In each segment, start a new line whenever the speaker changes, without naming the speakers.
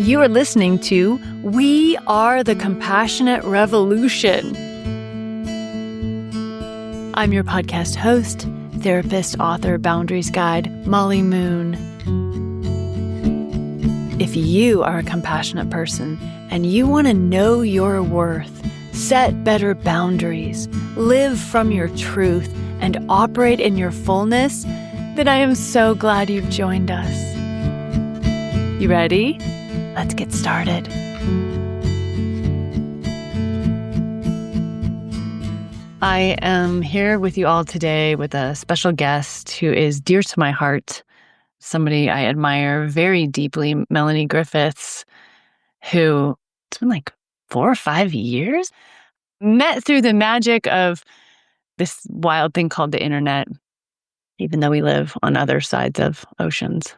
You are listening to We Are the Compassionate Revolution. I'm your podcast host, therapist, author, boundaries guide, Molly Moon. If you are a compassionate person and you want to know your worth, set better boundaries, live from your truth, and operate in your fullness, then I am so glad you've joined us. You ready? Let's get started. I am here with you all today with a special guest who is dear to my heart, somebody I admire very deeply, Melanie Griffiths, who it's been like 4 or 5 years, met through the magic of this wild thing called the internet, even though we live on other sides of oceans.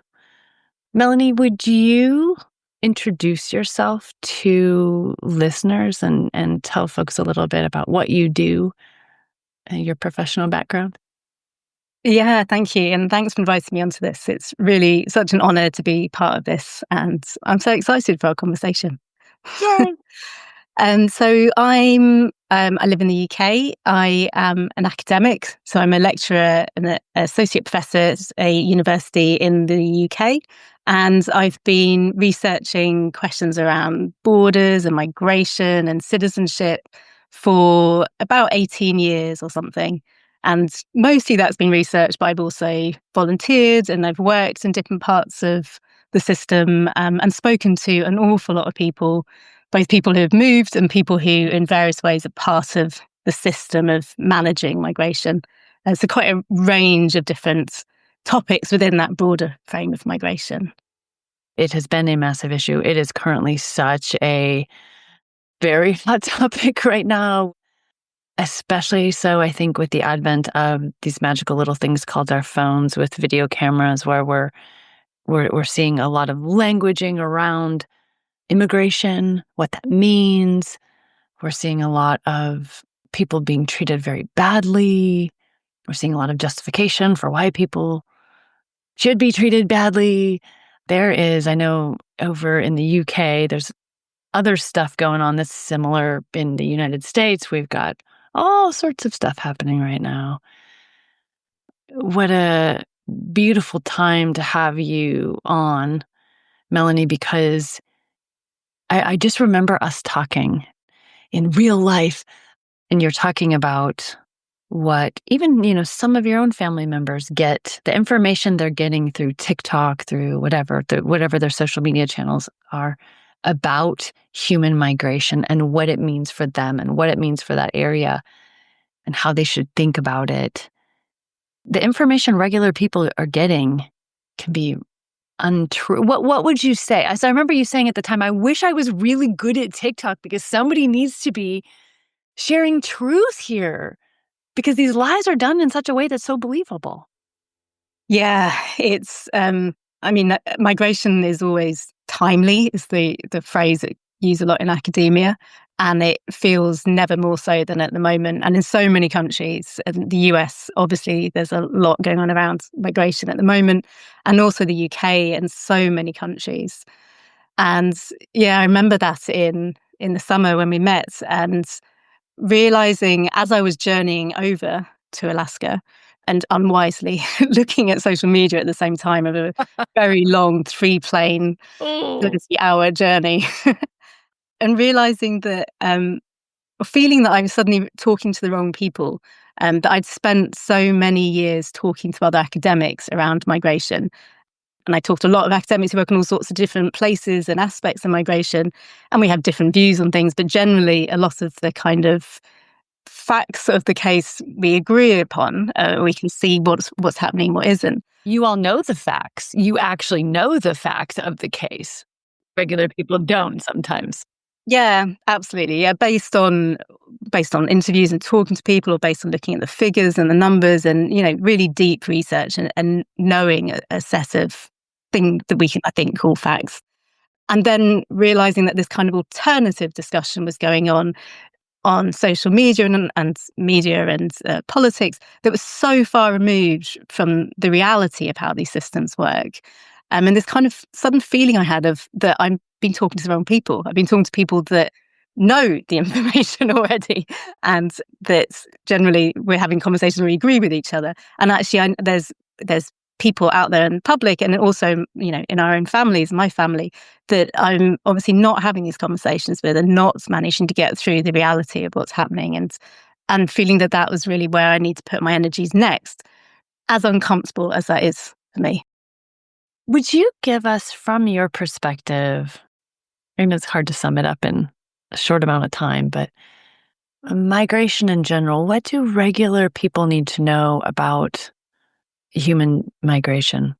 Melanie, would you introduce yourself to listeners and tell folks a little bit about what you do and your professional background?
Yeah, thank you. And thanks for inviting me onto this. It's really such an honor to be part of this. And I'm so excited for our conversation.
Yay!
And so I live in the UK. I am an academic. So I'm a lecturer and an associate professor at a university in the UK. And I've been researching questions around borders and migration and citizenship for about 18 years or something. And mostly that's been researched, but I've also volunteered and I've worked in different parts of the system and spoken to an awful lot of people, both people who have moved and people who in various ways are part of the system of managing migration. So quite a range of different topics within that broader frame of migration.
It has been a massive issue. It is currently such a very hot topic right now, especially so I think with the advent of these magical little things called our phones with video cameras, where we're seeing a lot of languaging around immigration, what that means. We're seeing a lot of people being treated very badly. We're seeing a lot of justification for why people should be treated badly. There is, I know over in the UK, there's other stuff going on that's similar in the United States. We've got all sorts of stuff happening right now. What a beautiful time to have you on, Melanie, because I just remember us talking in real life, and you're talking about what even, some of your own family members get, the information they're getting through TikTok, through whatever their social media channels are about human migration and what it means for them and what it means for that area and how they should think about it. The information regular people are getting can be untrue. What would you say? So I remember you saying at the time, I wish I was really good at TikTok because somebody needs to be sharing truth here because these lies are done in such a way that's so believable.
Yeah, it's, migration is always timely, is the phrase that used a lot in academia. And it feels never more so than at the moment. And in so many countries, and the US, obviously, there's a lot going on around migration at the moment, and also the UK and so many countries. And yeah, I remember that in the summer when we met and realizing as I was journeying over to Alaska and unwisely looking at social media at the same time of a very long 3-plane 30-hour journey. And realizing that, or feeling that I was suddenly talking to the wrong people, that I'd spent so many years talking to other academics around migration. And I talked to a lot of academics who work in all sorts of different places and aspects of migration, and we have different views on things, but generally a lot of the kind of facts of the case we agree upon. We can see what's happening, what isn't.
You all know the facts. You actually know the facts of the case. Regular people don't sometimes.
Yeah, absolutely. Yeah, based on interviews and talking to people, or based on looking at the figures and the numbers and, really deep research and knowing a set of things that we can, I think, call facts. And then realizing that this kind of alternative discussion was going on social media and media and politics that was so far removed from the reality of how these systems work. And this kind of sudden feeling I had of that I'm been talking to the wrong people. I've been talking to people that know the information already, and that generally we're having conversations where we agree with each other. And actually, there's people out there in public, and also, in our own families, my family, that I'm obviously not having these conversations with, and not managing to get through the reality of what's happening, and feeling that was really where I need to put my energies next, as uncomfortable as that is for me.
Would you give us, from your perspective, I know it's hard to sum it up in a short amount of time, but migration in general, what do regular people need to know about human migration?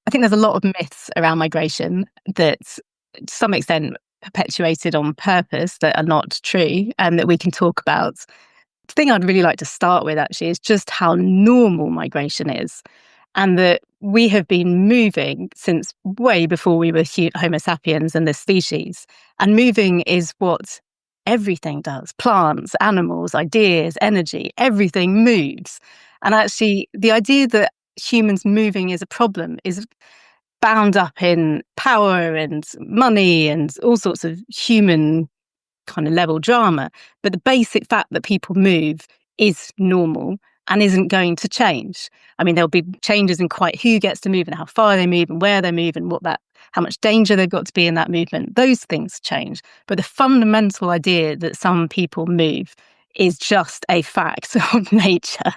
I think there's a lot of myths around migration that, to some extent, perpetuated on purpose, that are not true, and that we can talk about. The thing I'd really like to start with, actually, is just how normal migration is, and that we have been moving since way before we were Homo sapiens and this species. And moving is what everything does. Plants, animals, ideas, energy, everything moves. And actually, the idea that humans moving is a problem is bound up in power and money and all sorts of human kind of level drama. But the basic fact that people move is normal and isn't going to change. I mean, there'll be changes in quite who gets to move and how far they move and where they move and how much danger they've got to be in that movement. Those things change. But the fundamental idea that some people move is just a fact of nature.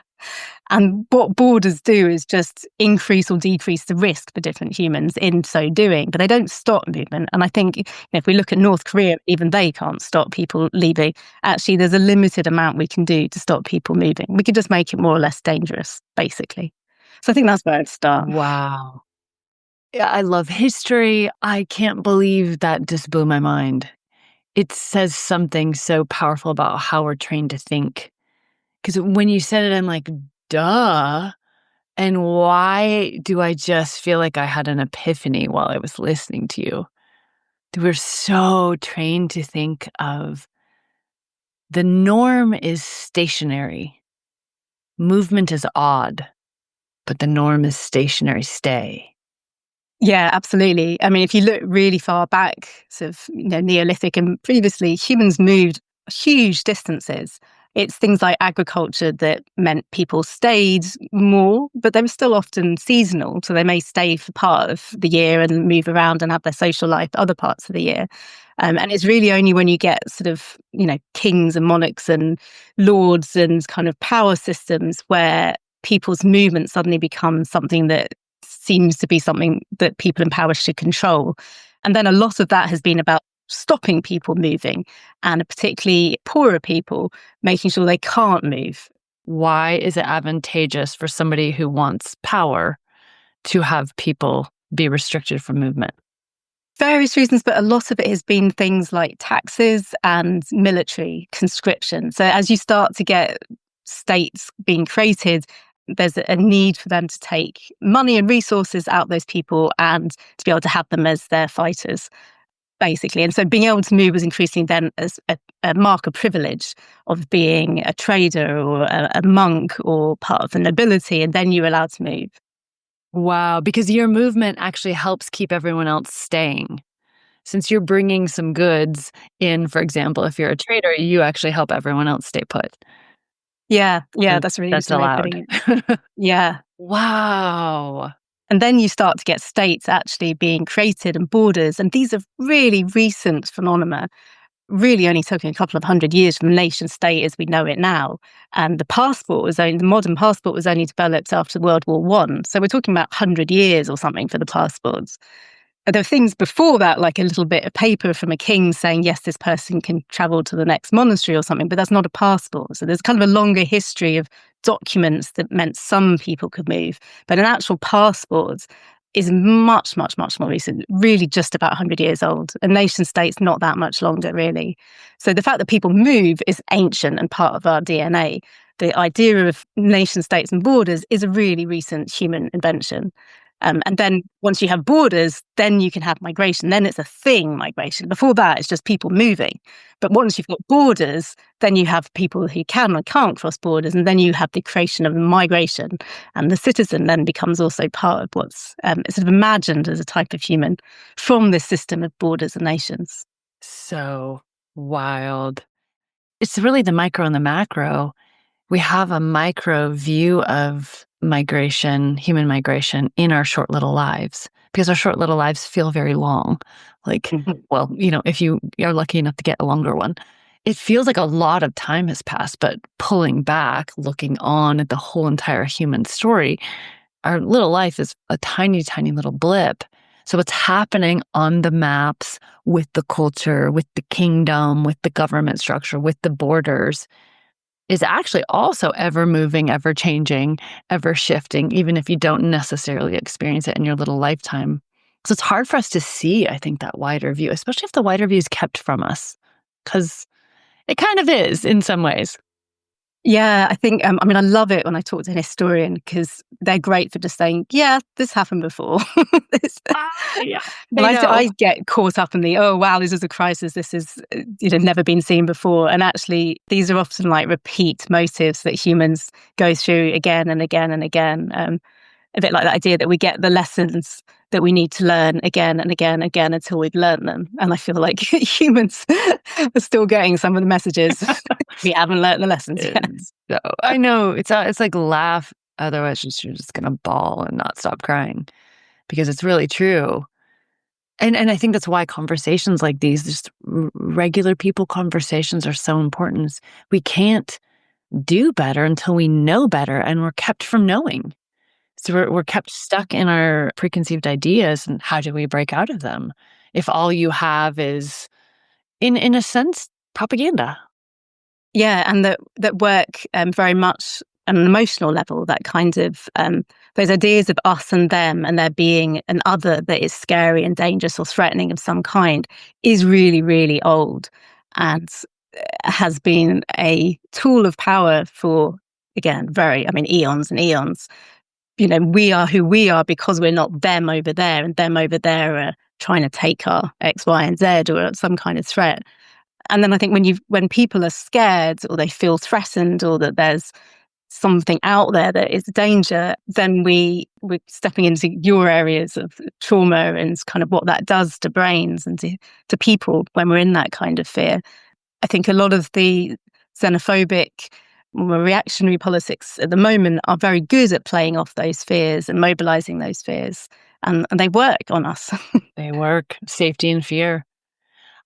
And what borders do is just increase or decrease the risk for different humans in so doing, but they don't stop movement. And I think, if we look at North Korea, even they can't stop people leaving. Actually, there's a limited amount we can do to stop people moving. We can just make it more or less dangerous, basically. So I think that's where I'd start.
Wow. Yeah, I love history. I can't believe that just blew my mind. It says something so powerful about how we're trained to think. Because when you said it, I'm like, duh. And why do I just feel like I had an epiphany while I was listening to you? We're so trained to think of the norm is stationary. Movement is odd, but the norm is stationary, stay.
Yeah, absolutely. I mean, if you look really far back, sort of, Neolithic and previously, humans moved huge distances. It's things like agriculture that meant people stayed more, but they were still often seasonal. So they may stay for part of the year and move around and have their social life other parts of the year. And it's really only when you get sort of, kings and monarchs and lords and kind of power systems where people's movement suddenly becomes something that seems to be something that people in power should control. And then a lot of that has been about stopping people moving, and particularly poorer people, making sure they can't move.
Why is it advantageous for somebody who wants power to have people be restricted from movement?
Various reasons, but a lot of it has been things like taxes and military conscription. So as you start to get states being created, there's a need for them to take money and resources out of those people and to be able to have them as their fighters, basically. And so being able to move was increasingly then as a mark of privilege of being a trader or a monk or part of the nobility, and then you're allowed to move.
Wow, because your movement actually helps keep everyone else staying. Since you're bringing some goods in, for example, if you're a trader, you actually help everyone else stay put.
Yeah, that's a really
That's
interesting way of
allowed.
putting it. Yeah.
Wow.
And then you start to get states actually being created and borders. And these are really recent phenomena, really only took a couple of 100 years from the nation state as we know it now. And the modern passport was only developed after World War One. So we're talking about 100 years or something for the passports. There are things before that, like a little bit of paper from a king saying, yes, this person can travel to the next monastery or something, but that's not a passport. So there's kind of a longer history of documents that meant some people could move. But an actual passport is much, much, much more recent, really just about 100 years old. A nation state's not that much longer, really. So the fact that people move is ancient and part of our DNA. The idea of nation states and borders is a really recent human invention. And then once you have borders, then you can have migration. Then it's a thing, migration. Before that, it's just people moving. But once you've got borders, then you have people who can and can't cross borders. And then you have the creation of migration. And the citizen then becomes also part of what's sort of imagined as a type of human from this system of borders and nations.
So wild. It's really the micro and the macro. We have a micro view of migration, human migration, in our short little lives, because our short little lives feel very long. Like,
Mhm.
well, if you are lucky enough to get a longer one, it feels like a lot of time has passed. But pulling back, looking on at the whole entire human story, our little life is a tiny, tiny little blip. So what's happening on the maps with the culture, with the kingdom, with the government structure, with the borders is actually also ever moving, ever changing, ever shifting, even if you don't necessarily experience it in your little lifetime. So it's hard for us to see, I think, that wider view, especially if the wider view is kept from us, because it kind of is in some ways.
Yeah, I think, I mean, I love it when I talk to an historian because they're great for just saying, yeah, this happened before. This-
Yeah,
and
they know.
I get caught up in the, oh, wow, this is a crisis. This is, never been seen before. And actually, these are often like repeat motives that humans go through again and again and again. A bit like the idea that we get the lessons that we need to learn again and again and again until we've learned them. And I feel like humans are still getting some of the messages. We haven't learned the lessons yet.
So I know it's like laugh, otherwise you're just gonna bawl and not stop crying because it's really true. And I think that's why conversations like these, just regular people conversations are so important. We can't do better until we know better, and we're kept from knowing. So we're kept stuck in our preconceived ideas, and how do we break out of them if all you have is, in a sense, propaganda?
Yeah, and that work very much on an emotional level, that kind of those ideas of us and them and there being an other that is scary and dangerous or threatening of some kind is really, really old and has been a tool of power for, again, very, I mean, eons and eons. We are who we are because we're not them over there, and them over there are trying to take our X, Y, and Z or some kind of threat. And then I think when people are scared or they feel threatened or that there's something out there that is danger, then we're stepping into your areas of trauma and kind of what that does to brains and to people when we're in that kind of fear. I think a lot of the xenophobic or reactionary politics at the moment are very good at playing off those fears and mobilizing those fears. And they work on us.
They work. Safety and fear.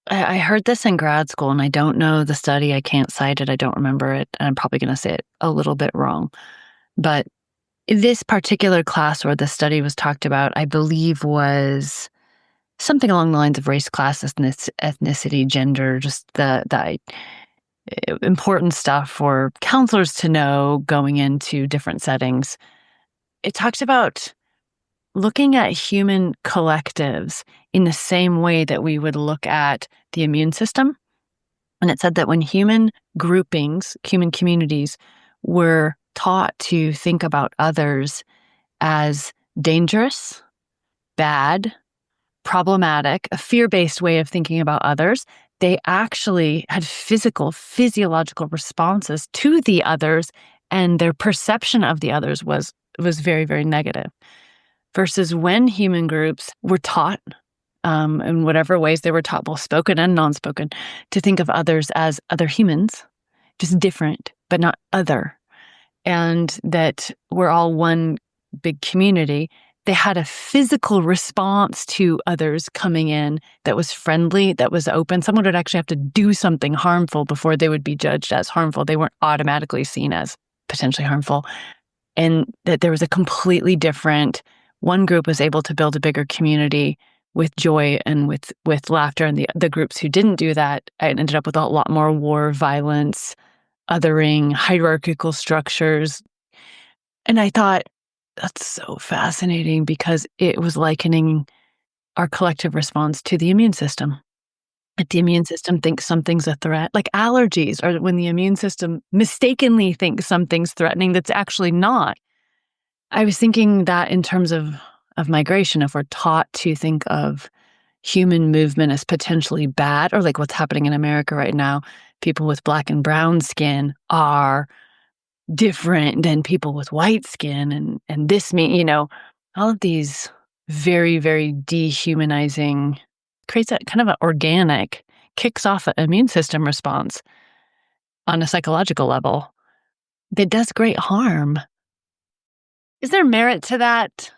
I heard this in grad school, and I don't know the study. I can't cite it. I don't remember it. And I'm probably going to say it a little bit wrong. But this particular class where the study was talked about, I believe, was something along the lines of race, class, ethnicity, gender, just the important stuff for counselors to know going into different settings. It talks about looking at human collectives in the same way that we would look at the immune system. And it said that when human groupings, human communities were taught to think about others as dangerous, bad, problematic, a fear-based way of thinking about others, they actually had physiological responses to the others, and their perception of the others was very, very negative. Versus when human groups were taught, in whatever ways they were taught, both spoken and non-spoken, to think of others as other humans, just different, but not other, and that we're all one big community, they had a physical response to others coming in that was friendly, that was open. Someone would actually have to do something harmful before they would be judged as harmful. They weren't automatically seen as potentially harmful. And that there was a completely different, one group was able to build a bigger community with joy and with laughter, and the groups who didn't do that, it ended up with a lot more war, violence, othering, hierarchical structures. And I thought, that's so fascinating because it was likening our collective response to the immune system. If the immune system thinks something's a threat, like allergies, or when the immune system mistakenly thinks something's threatening that's actually not. I was thinking that in terms of of migration, if we're taught to think of human movement as potentially bad, or like what's happening in America right now, people with black and brown skin are different than people with white skin, and this all of these very, very dehumanizing creates a kind of an organic, kicks off an immune system response on a psychological level that does great harm. Is there merit to that?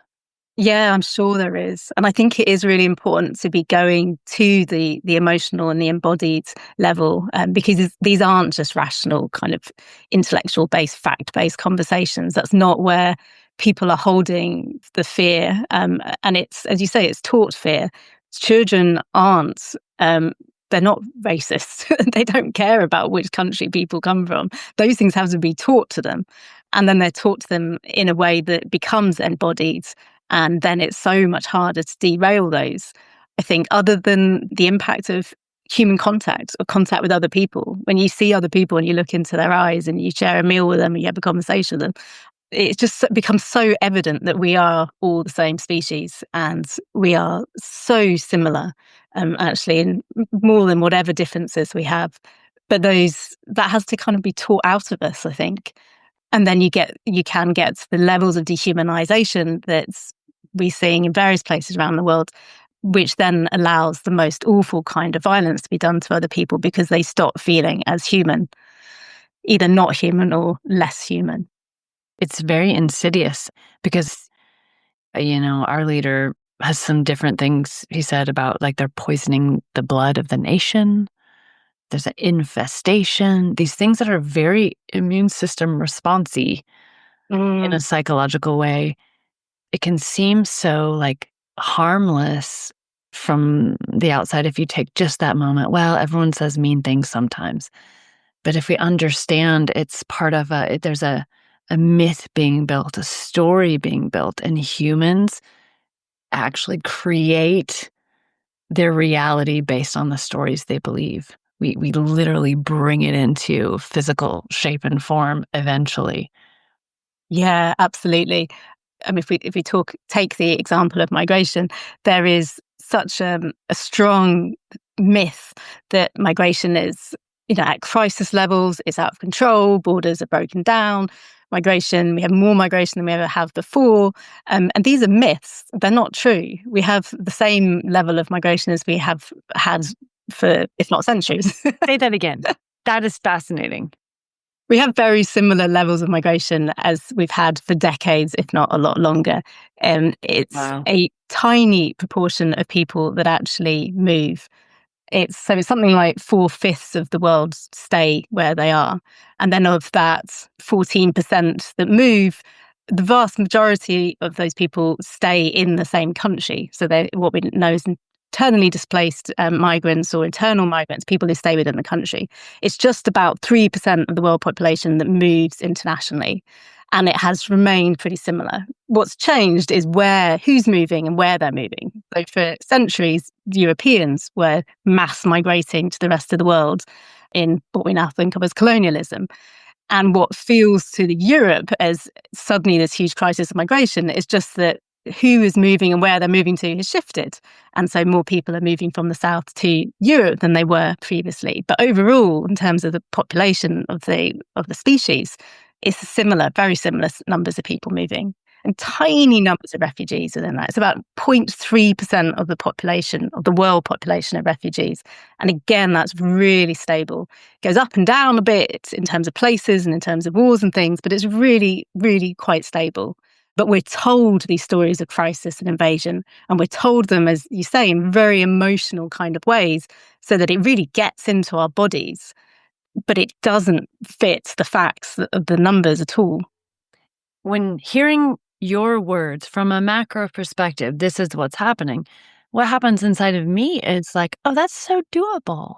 Yeah, I'm sure there is. And I think it is really important to be going to the emotional and the embodied level, because these aren't just rational, kind of intellectual based, fact based conversations. That's not where people are holding the fear. And it's, as you say, it's taught fear. Children aren't. They're not racist. They don't care about which country people come from. Those things have to be taught to them. And then they're taught to them in a way that becomes embodied, and then it's so much harder to derail those. I think, other than the impact of human contact or contact with other people, when you see other people and you look into their eyes and you share a meal with them and you have a conversation with them, it just becomes so evident that we are all the same species and we are so similar, actually, in more than whatever differences we have. But that has to kind of be taught out of us, I think. And then you can get to the levels of dehumanization that we're seeing in various places around the world, which then allows the most awful kind of violence to be done to other people because they stop feeling as human, either not human or less human.
It's very insidious because, our leader has some different things he said about, like, they're poisoning the blood of the nation. There's an infestation, these things that are very immune system responsey in a
Mm.
psychological way. It can seem so, like, harmless from the outside if you take just that moment. Well, everyone says mean things sometimes. But if we understand it's part of there's a myth being built, a story being built, and humans actually create their reality based on the stories they believe. We literally bring it into physical shape and form eventually.
Yeah, absolutely. I mean, if we take the example of migration, there is such a strong myth that migration is, at crisis levels, it's out of control, borders are broken down. We have more migration than we ever have before. And these are myths. They're not true. We have the same level of migration as we have had for, if not centuries.
Say that again. That is fascinating.
We have very similar levels of migration as we've had for decades, if not a lot longer. It's
Wow.
a tiny proportion of people that actually move. It's something like 4/5 of the world stay where they are. And then of that 14% that move, the vast majority of those people stay in the same country. So they're what we know as internally displaced migrants or internal migrants, people who stay within the country. It's just about 3% of the world population that moves internationally. And it has remained pretty similar. What's changed is who's moving and where they're moving. So for centuries, Europeans were mass migrating to the rest of the world in what we now think of as colonialism. And what feels to the Europe as suddenly this huge crisis of migration is just that who is moving and where they're moving to has shifted. And so more people are moving from the south to Europe than they were previously. But overall, in terms of the population of the species, it's similar, very similar numbers of people moving. And tiny numbers of refugees within that. It's about 0.3% of the population, of the world population of refugees. And again, that's really stable. It goes up and down a bit in terms of places and in terms of wars and things, but it's really, really quite stable. But we're told these stories of crisis and invasion, and we're told them, as you say, in very emotional kind of ways, so that it really gets into our bodies. But it doesn't fit the facts of the numbers at all.
When hearing your words from a macro perspective, this is what's happening. What happens inside of me is like, oh, that's so doable.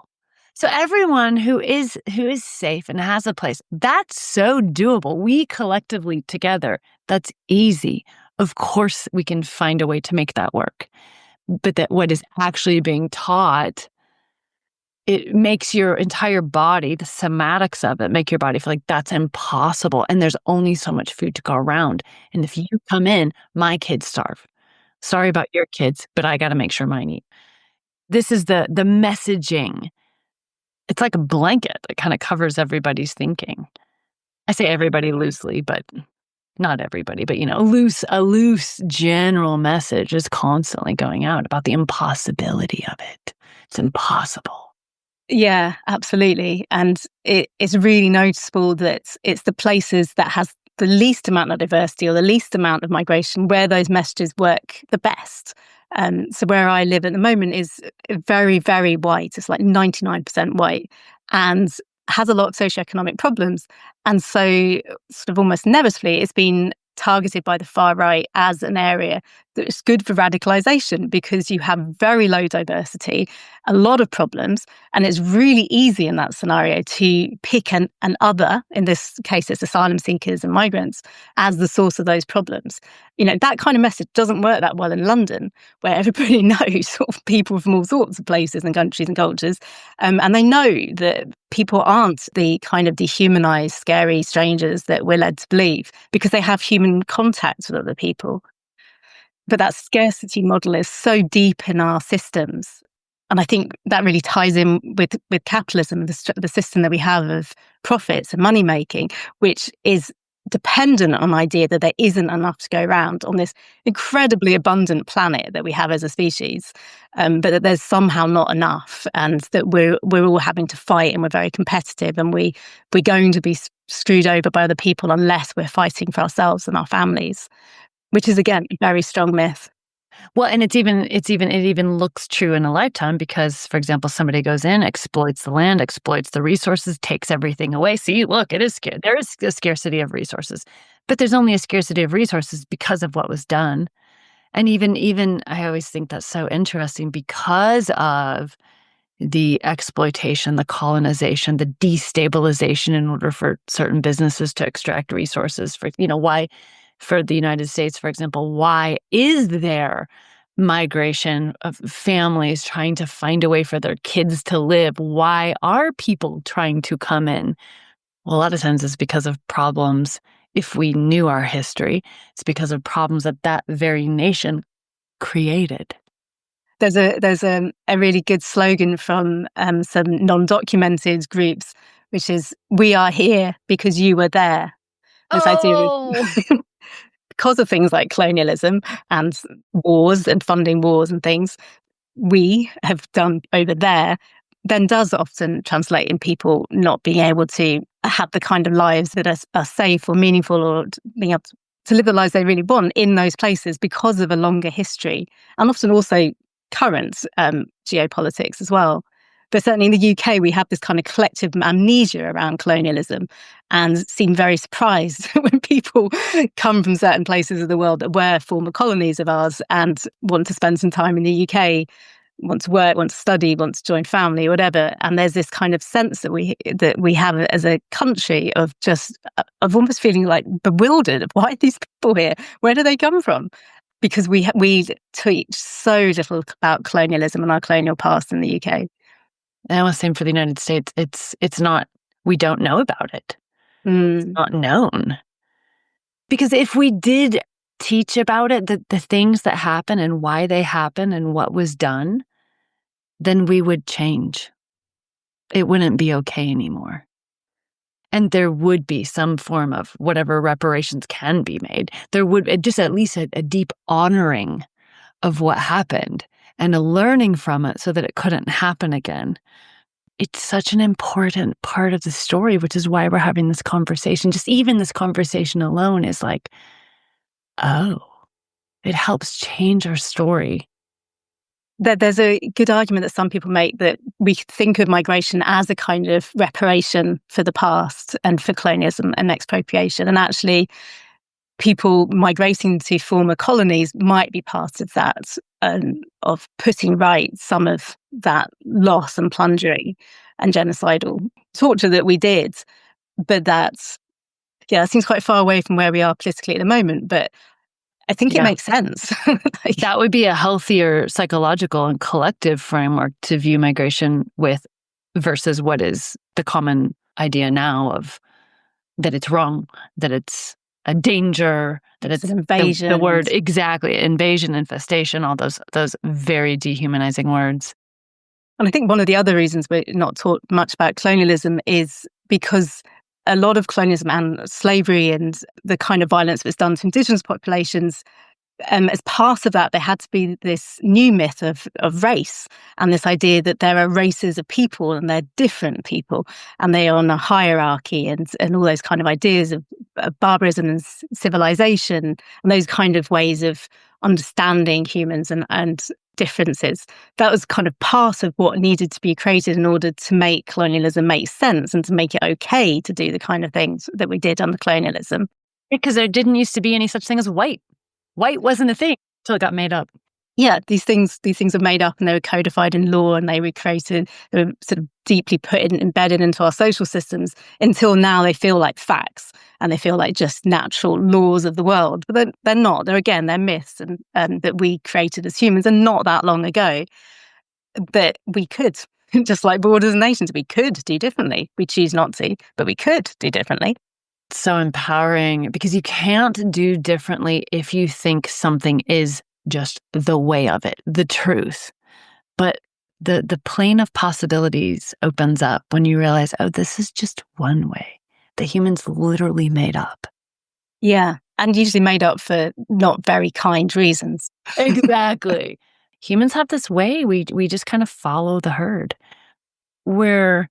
So everyone who is safe and has a place, that's so doable. We collectively together, that's easy. Of course, we can find a way to make that work. But that what is actually being taught, it makes your entire body, the somatics of it, make your body feel like that's impossible. And there's only so much food to go around. And if you come in, my kids starve. Sorry about your kids, but I got to make sure mine eat. This is the messaging. It's like a blanket that kind of covers everybody's thinking. I say everybody loosely, but not everybody, but a loose general message is constantly going out about the impossibility of it. It's impossible.
Yeah, absolutely. And it's really noticeable that it's the places that has the least amount of diversity or the least amount of migration where those messages work the best. So where I live at the moment is very, very white. It's like 99% white and has a lot of socioeconomic problems. And so sort of almost inevitably, it's been targeted by the far right as an area that is good for radicalization because you have very low diversity, a lot of problems, and it's really easy in that scenario to pick an other, in this case it's asylum seekers and migrants, as the source of those problems. That kind of message doesn't work that well in London, where everybody knows sort of people from all sorts of places and countries and cultures, and they know that people aren't the kind of dehumanized, scary strangers that we're led to believe because they have human contact with other people. But that scarcity model is so deep in our systems. And I think that really ties in with capitalism, the system that we have of profits and money making, which is dependent on the idea that there isn't enough to go around on this incredibly abundant planet that we have as a species, but that there's somehow not enough, and that we're all having to fight, and we're very competitive, and we're going to be screwed over by other people unless we're fighting for ourselves and our families, which is again a very strong myth.
Well, and it even looks true in a lifetime because, for example, somebody goes in, exploits the land, exploits the resources, takes everything away. See, look, it is scarce. There is a scarcity of resources, but there's only a scarcity of resources because of what was done. And even I always think that's so interesting because of the exploitation, the colonization, the destabilization in order for certain businesses to extract resources. Why, for the United States, for example, why is there migration of families trying to find a way for their kids to live? Why are people trying to come in? Well, a lot of times it's because of problems. If we knew our history, it's because of problems that that very nation created.
There's a really good slogan from some non-documented groups, which is "We are here because you were there." This idea
Oh,
because of things like colonialism and wars and funding wars and things we have done over there, then does often translate in people not being able to have the kind of lives that are safe or meaningful, or being able to live the lives they really want in those places because of a longer history, and often also current geopolitics as well. But certainly in the UK, we have this kind of collective amnesia around colonialism and seem very surprised when people come from certain places of the world that were former colonies of ours and want to spend some time in the UK, want to work, want to study, want to join family, whatever. And there's this kind of sense that we have as a country of just of almost feeling like bewildered. Why are these people here? Where do they come from? Because we teach so little about colonialism and our colonial past in the UK.
and the same for the United States. It's not. We don't know about it. It's
Mm.
not known. Because if we did teach about it, the things that happen and why they happen and what was done, then we would change. It wouldn't be okay anymore. And there would be some form of whatever reparations can be made. There would just at least a deep honoring of what happened and a learning from it so that it couldn't happen again. It's such an important part of the story, which is why we're having this conversation. Just even this conversation alone is like, oh, it helps change our story.
There's a good argument that some people make that we could think of migration as a kind of reparation for the past and for colonialism and expropriation. And actually, people migrating to former colonies might be part of that, of putting right some of that loss and plundering and genocidal torture that we did. But that seems quite far away from where we are politically at the moment. But I think it
Yeah.
makes sense.
That would be a healthier psychological and collective framework to view migration with versus what is the common idea now of that it's wrong, that it's a danger, that
It's
it's
an
the
invasion.
word exactly, invasion, infestation, all those very dehumanizing words.
And I think one of the other reasons we're not taught much about colonialism is because a lot of colonialism and slavery and the kind of violence that's done to indigenous populations, as part of that, there had to be this new myth of race and this idea that there are races of people and they're different people and they are on a hierarchy and all those kind of ideas of barbarism and civilization and those kind of ways of understanding humans and differences. That was kind of part of what needed to be created in order to make colonialism make sense and to make it okay to do the kind of things that we did under colonialism.
Because there didn't used to be any such thing as white. White wasn't a thing until it got made up.
Yeah, these things are made up and they were codified in law and they were created, they were sort of deeply embedded into our social systems until now they feel like facts and they feel like just natural laws of the world. But they're not. They're myths and that we created as humans and not that long ago that we could, just like borders and nations, we could do differently. We choose not to, but we could do differently.
So empowering because you can't do differently if you think something is just the way of it, the truth. But the plane of possibilities opens up when you realize, oh, this is just one way that humans literally made up.
Yeah, and usually made up for not very kind reasons.
Exactly. Humans have this way we just kind of follow the herd. We're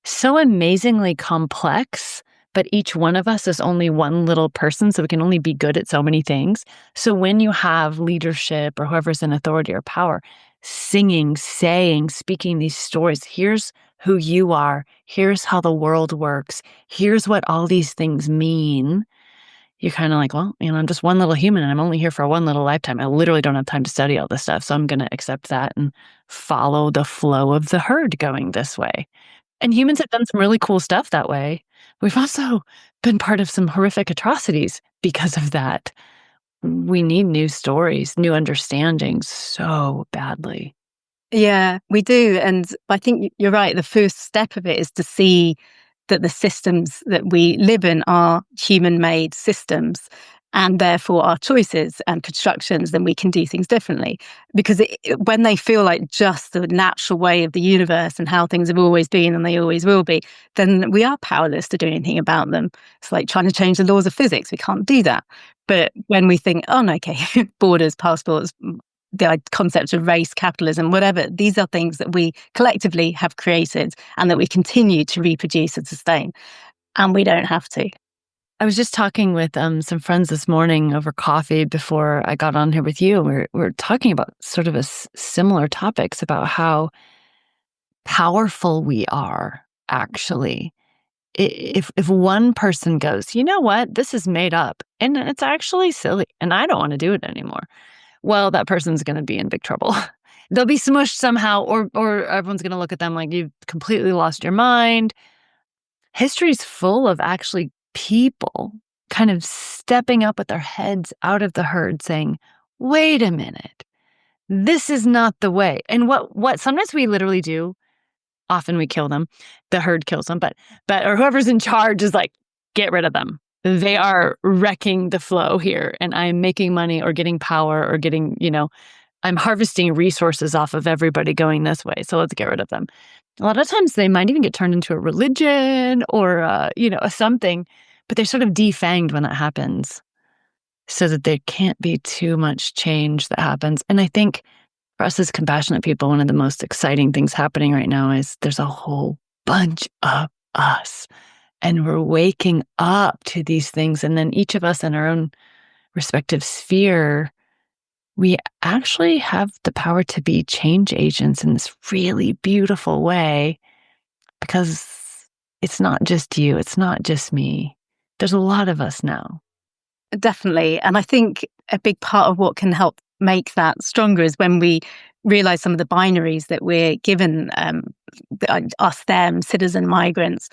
so amazingly complex, but each one of us is only one little person, so we can only be good at so many things. So when you have leadership or whoever's in authority or power singing, saying, speaking these stories, here's who you are, here's how the world works, here's what all these things mean, you're kind of like, well, I'm just one little human and I'm only here for one little lifetime. I literally don't have time to study all this stuff. So I'm going to accept that and follow the flow of the herd going this way. And humans have done some really cool stuff that way. We've also been part of some horrific atrocities because of that. We need new stories, new understandings so badly.
Yeah, we do. And I think you're right. The first step of it is to see that the systems that we live in are human made systems and therefore our choices and constructions, then we can do things differently. Because when they feel like just the natural way of the universe and how things have always been and they always will be, then we are powerless to do anything about them. It's like trying to change the laws of physics. We can't do that. But when we think, oh, no, okay, borders, passports, the concept of race, capitalism, whatever, these are things that we collectively have created and that we continue to reproduce and sustain. And we don't have to.
I was just talking with some friends this morning over coffee before I got on here with you. We're talking about sort of similar topics about how powerful we are, actually. If one person goes, you know what, this is made up and it's actually silly and I don't want to do it anymore, well, that person's going to be in big trouble. They'll be smushed somehow, or everyone's going to look at them like you've completely lost your mind. History's full of actually people kind of stepping up with their heads out of the herd saying, wait a minute, this is not the way. And what sometimes we literally do, often we kill them, the herd kills them, but or whoever's in charge is like, get rid of them. They are wrecking the flow here and I'm making money or getting power or getting, I'm harvesting resources off of everybody going this way. So let's get rid of them. A lot of times they might even get turned into a religion or, a something, but they're sort of defanged when that happens so that there can't be too much change that happens. And I think for us as compassionate people, one of the most exciting things happening right now is there's a whole bunch of us and we're waking up to these things. And then each of us in our own respective sphere, we actually have the power to be change agents in this really beautiful way because it's not just you, it's not just me. There's a lot of us now.
Definitely. And I think a big part of what can help make that stronger is when we realize some of the binaries that we're given, us, them, citizen, migrants,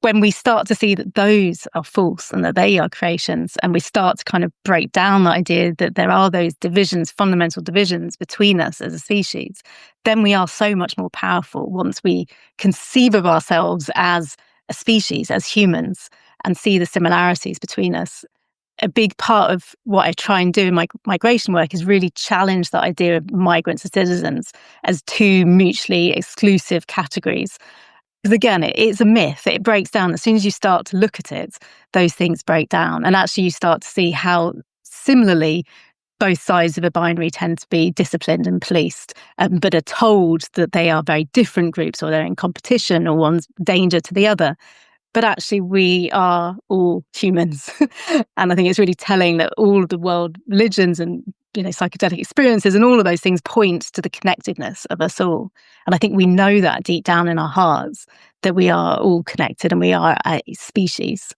when we start to see that those are false and that they are creations, and we start to kind of break down the idea that there are those divisions, fundamental divisions between us as a species, then we are so much more powerful once we conceive of ourselves as a species, as humans, and see the similarities between us. a big part of what I try and do in my migration work is really challenge the idea of migrants and citizens as two mutually exclusive categories. Because again, it's a myth. It breaks down. As soon as you start to look at it, those things break down. And actually, you start to see how similarly both sides of a binary tend to be disciplined and policed, but are told that they are very different groups, or they're in competition, or one's danger to the other. But actually, we are all humans. And I think it's really telling that all of the world religions and psychedelic experiences and all of those things point to the connectedness of us all. And I think we know that deep down in our hearts, that we are all connected and we are a species.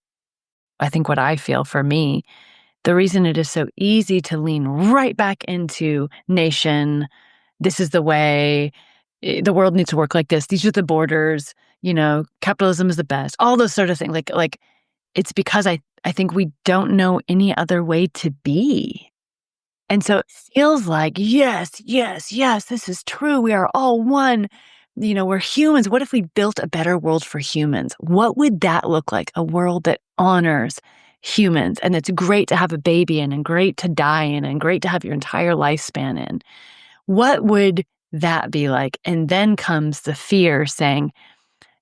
I think what I feel for me, the reason it is so easy to lean right back into nation, this is the way, the world needs to work like this, these are the borders, capitalism is the best, all those sort of things. Like it's because I think we don't know any other way to be. And so it feels like, yes, yes, yes, this is true. We are all one. We're humans. What if we built a better world for humans? What would that look like? A world that honors humans, and it's great to have a baby in, and great to die in, and great to have your entire lifespan in. What would that be like? And then comes the fear saying,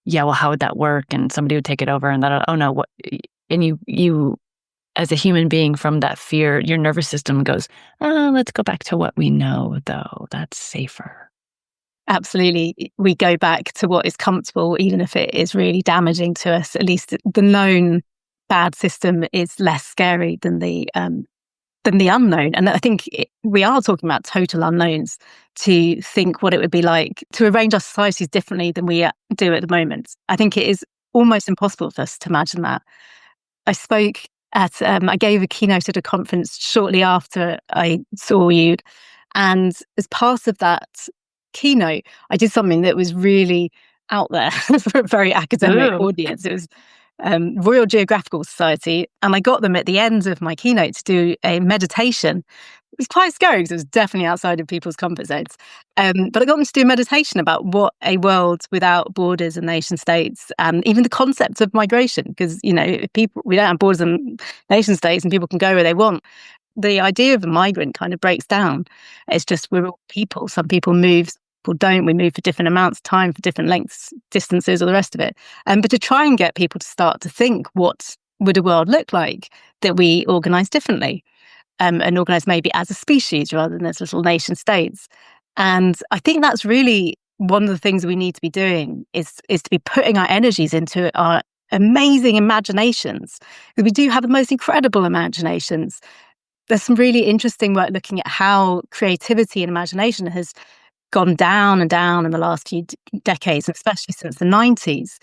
yeah, well, how would that work? And somebody would take it over, and that, oh no, what? And you as a human being, from that fear, your nervous system goes, oh, let's go back to what we know, though. That's safer.
Absolutely. We go back to what is comfortable, even if it is really damaging to us. At least the known bad system is less scary than the unknown. And I think we are talking about total unknowns, to think what it would be like to arrange our societies differently than we do at the moment. I think it is almost impossible for us to imagine that. I gave a keynote at a conference shortly after I saw you. And as part of that keynote, I did something that was really out there for a very academic audience. It was Royal Geographical Society. And I got them at the end of my keynote to do a meditation. It was quite scary because it was definitely outside of people's comfort zones. But I got them to do a meditation about what a world without borders and nation states, and even the concept of migration. Because, we don't have borders and nation states and people can go where they want. The idea of a migrant kind of breaks down. It's just we're all people. Some people move, some people don't. We move for different amounts of time, for different lengths, distances, or the rest of it. But to try and get people to start to think, what would a world look like that we organise differently? And organised maybe as a species rather than as little nation states. And I think that's really one of the things we need to be doing, is to be putting our energies into our amazing imaginations. Because we do have the most incredible imaginations. There's some really interesting work looking at how creativity and imagination has gone down and down in the last few decades, especially since the 90s.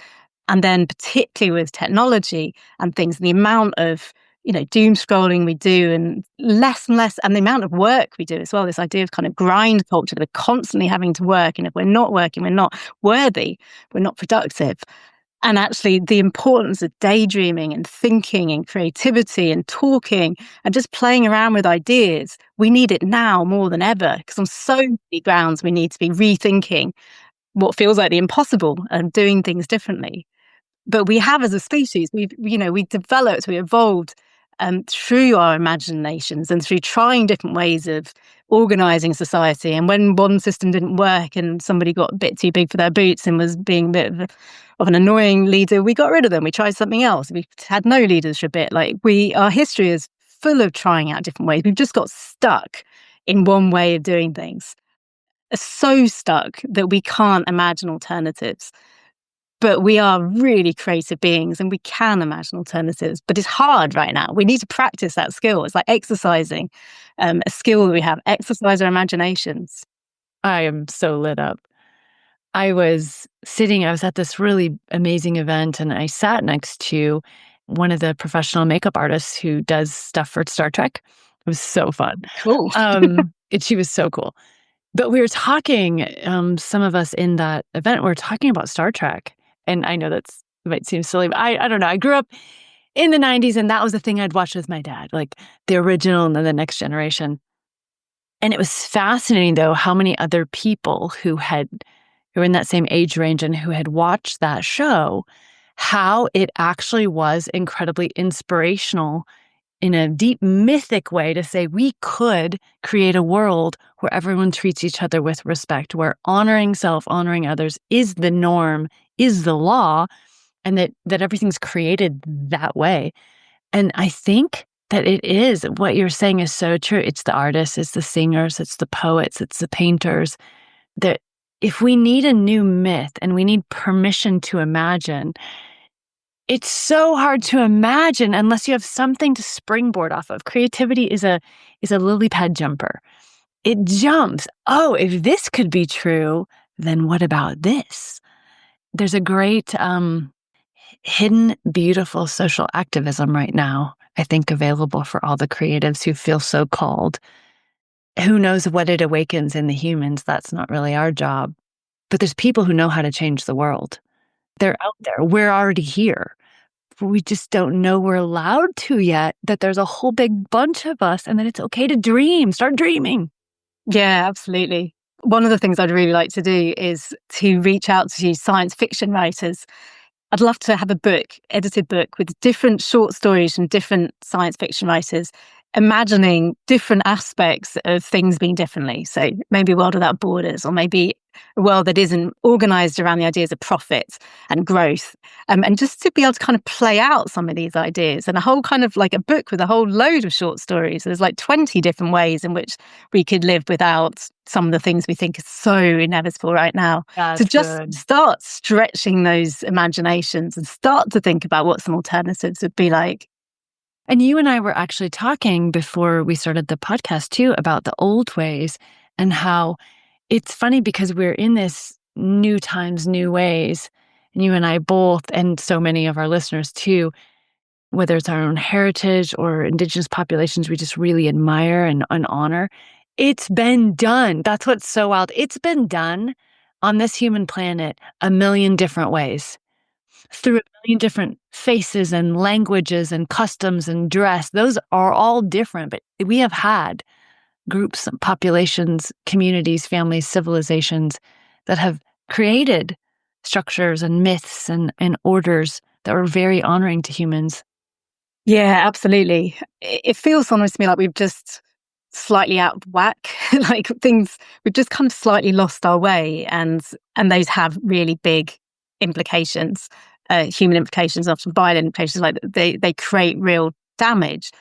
And then particularly with technology and things, and the amount of doom scrolling we do, and less, and the amount of work we do as well. This idea of kind of grind culture, that we're constantly having to work, and if we're not working, we're not worthy, we're not productive. And actually the importance of daydreaming and thinking and creativity and talking and just playing around with ideas, we need it now more than ever, because on so many grounds we need to be rethinking what feels like the impossible and doing things differently. But we have, as a species, we developed, we evolved through our imaginations and through trying different ways of organising society. And when one system didn't work and somebody got a bit too big for their boots and was being a bit of an annoying leader, we got rid of them. We tried something else. We had no leaders for a bit. Our history is full of trying out different ways. We've just got stuck in one way of doing things. So stuck that we can't imagine alternatives. But we are really creative beings and we can imagine alternatives. But it's hard right now. We need to practice that skill. It's like exercising a skill that we have. Exercise our imaginations.
I am so lit up. I was at this really amazing event, and I sat next to one of the professional makeup artists who does stuff for Star Trek. It was so fun.
Cool.
She was so cool. But we were talking, some of us in that event were talking about Star Trek. And I know it might seem silly, but I don't know. I grew up in the 90s, and that was the thing I'd watch with my dad, like the original and then the Next Generation. And it was fascinating, though, how many other people who were in that same age range and who had watched that show, how it actually was incredibly inspirational in a deep mythic way to say we could create a world where everyone treats each other with respect, where honoring self, honoring others is the norm, is the law, and that everything's created that way. And I think that it is, what you're saying is so true. It's the artists, it's the singers, it's the poets, it's the painters. That if we need a new myth and we need permission to imagine, it's so hard to imagine unless you have something to springboard off of. Creativity is a lily pad jumper. It jumps. Oh, if this could be true, then what about this? There's a great hidden, beautiful social activism right now, I think, available for all the creatives who feel so called. Who knows what it awakens in the humans? That's not really our job. But there's people who know how to change the world. They're out there. We're already here. We just don't know we're allowed to yet, that there's a whole big bunch of us and that it's okay to dream. Start dreaming.
Yeah, absolutely. One of the things I'd really like to do is to reach out to science fiction writers. I'd love to have a book, edited book, with different short stories from different science fiction writers, imagining different aspects of things being differently. So maybe a world without borders, or maybe a world that isn't organized around the ideas of profit and growth. And just to be able to kind of play out some of these ideas, and a whole kind of like a book with a whole load of short stories. There's like 20 different ways in which we could live without some of the things we think are so inevitable right now. To
That's
just
good.
start stretching those imaginations and start to think about what some alternatives would be like.
And you and I were actually talking before we started the podcast too about the old ways, and how it's funny because we're in this new times, new ways. And you and I both, and so many of our listeners too, whether it's our own heritage or Indigenous populations we just really admire and honor. It's been done. That's what's so wild. It's been done on this human planet a million different ways, through a million different faces and languages and customs and dress. Those are all different, but we have had groups, populations, communities, families, civilizations that have created structures and myths and orders that were very honoring to humans.
Yeah, absolutely. It feels almost to me like we've just slightly out of whack. Like things, we've just kind of slightly lost our way, and those have really big implications, human implications, often violent implications. Like they create real damage.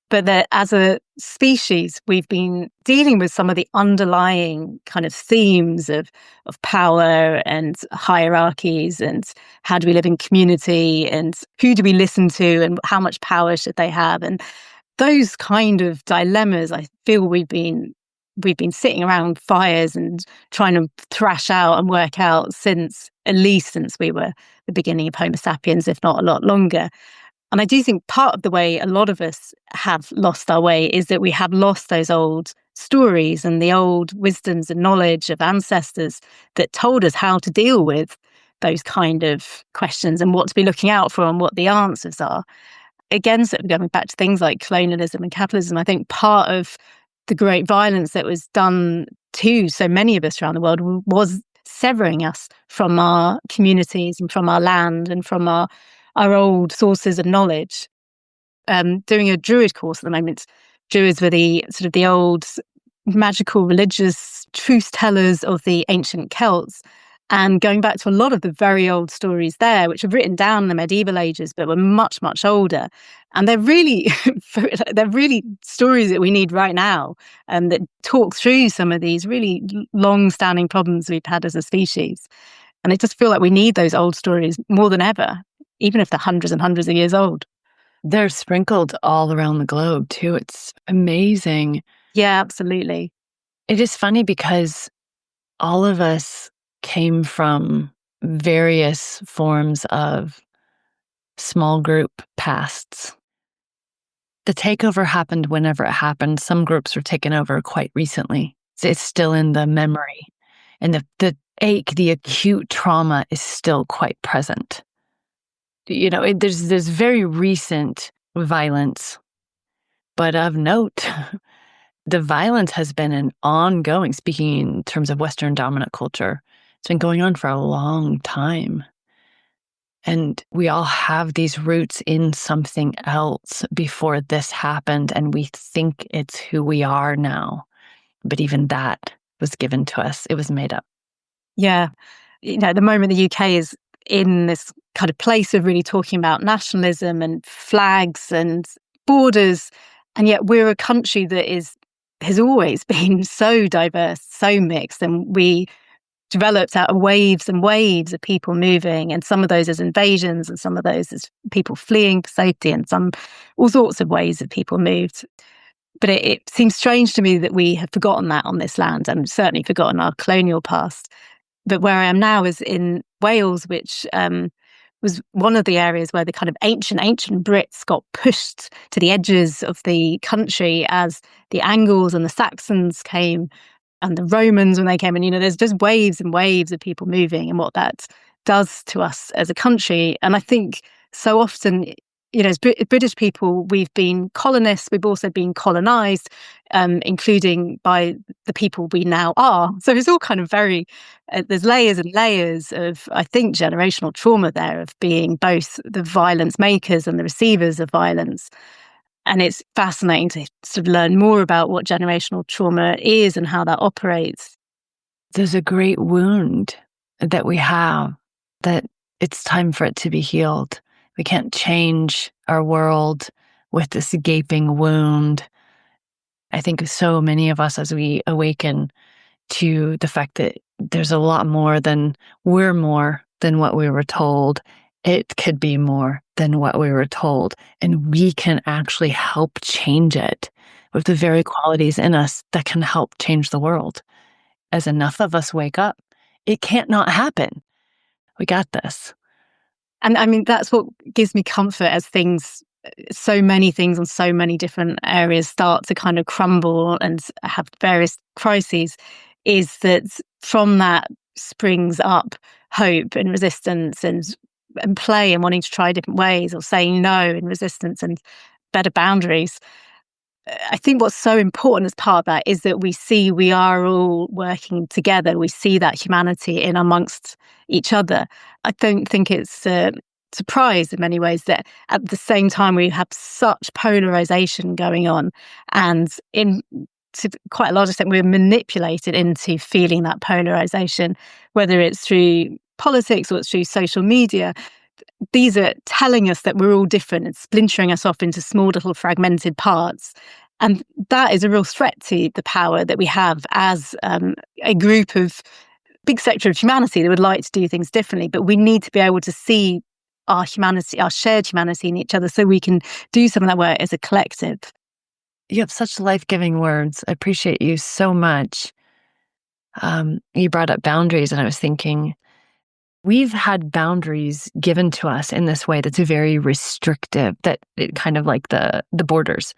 But that as a species, we've been dealing with some of the underlying kind of themes of power and hierarchies, and how do we live in community, and who do we listen to, and how much power should they have, and those kind of dilemmas. I feel we've been sitting around fires and trying to thrash out and work out since, at least since we were the beginning of Homo sapiens, if not a lot longer. And I do think part of the way a lot of us have lost our way is that we have lost those old stories and the old wisdoms and knowledge of ancestors that told us how to deal with those kind of questions and what to be looking out for and what the answers are. Again, sort of going back to things like colonialism and capitalism, I think part of the great violence that was done to so many of us around the world was severing us from our communities and from our land and from our old sources of knowledge. Doing a Druid course at the moment. Druids were the sort of the old magical religious truth tellers of the ancient Celts, and going back to a lot of the very old stories there, which were written down in the medieval ages, but were much, much older. And they're really, they're really stories that we need right now, that talk through some of these really long-standing problems we've had as a species. And I just feel like we need those old stories more than ever, even if they're hundreds and hundreds of years old.
They're sprinkled all around the globe too. It's amazing.
Yeah, absolutely.
It is funny because all of us came from various forms of small group pasts. The takeover happened whenever it happened. Some groups were taken over quite recently. It's still in the memory. And the ache, the acute trauma is still quite present. You know, there's very recent violence, but of note, the violence has been an ongoing, speaking in terms of Western dominant culture, it's been going on for a long time. And we all have these roots in something else before this happened, and we think it's who we are now. But even that was given to us. It was made up.
Yeah. At the moment, the UK is in this kind of place of really talking about nationalism and flags and borders. And yet we're a country that has always been so diverse, so mixed. And we developed out of waves and waves of people moving. And some of those as invasions, and some of those as people fleeing for safety, and some all sorts of ways that people moved. But it seems strange to me that we have forgotten that on this land, and certainly forgotten our colonial past. But where I am now is in Wales, which was one of the areas where the kind of ancient Brits got pushed to the edges of the country as the Angles and the Saxons came, and the Romans when they came. And, there's just waves and waves of people moving, and what that does to us as a country. And I think so often, as British people, we've been colonists, we've also been colonized, including by the people we now are. So it's all kind of very, there's layers and layers of, I think, generational trauma there, of being both the violence makers and the receivers of violence. And it's fascinating to sort of learn more about what generational trauma is and how that operates.
There's a great wound that we have that it's time for it to be healed. We can't change our world with this gaping wound. I think so many of us, as we awaken to the fact that there's a lot more than we're more than what we were told, it could be more than what we were told. And we can actually help change it with the very qualities in us that can help change the world. As enough of us wake up, it can't not happen. We got this.
And I mean, that's what gives me comfort as so many things on so many different areas start to kind of crumble and have various crises, is that from that springs up hope and resistance and play and wanting to try different ways, or saying no and resistance and better boundaries. I think what's so important as part of that is that we are all working together. We see that humanity in amongst each other. I don't think it's a surprise in many ways that at the same time we have such polarization going on, and to quite a large extent we're manipulated into feeling that polarization, whether it's through politics or it's through social media. These are telling us that we're all different and splintering us off into small little fragmented parts. And that is a real threat to the power that we have as a group of big sector of humanity that would like to do things differently. But we need to be able to see our humanity, our shared humanity in each other, so we can do some of that work as a collective.
You have such life-giving words. I appreciate you so much. You brought up boundaries, and I was thinking, we've had boundaries given to us in this way that's very restrictive, that it kind of like the borders.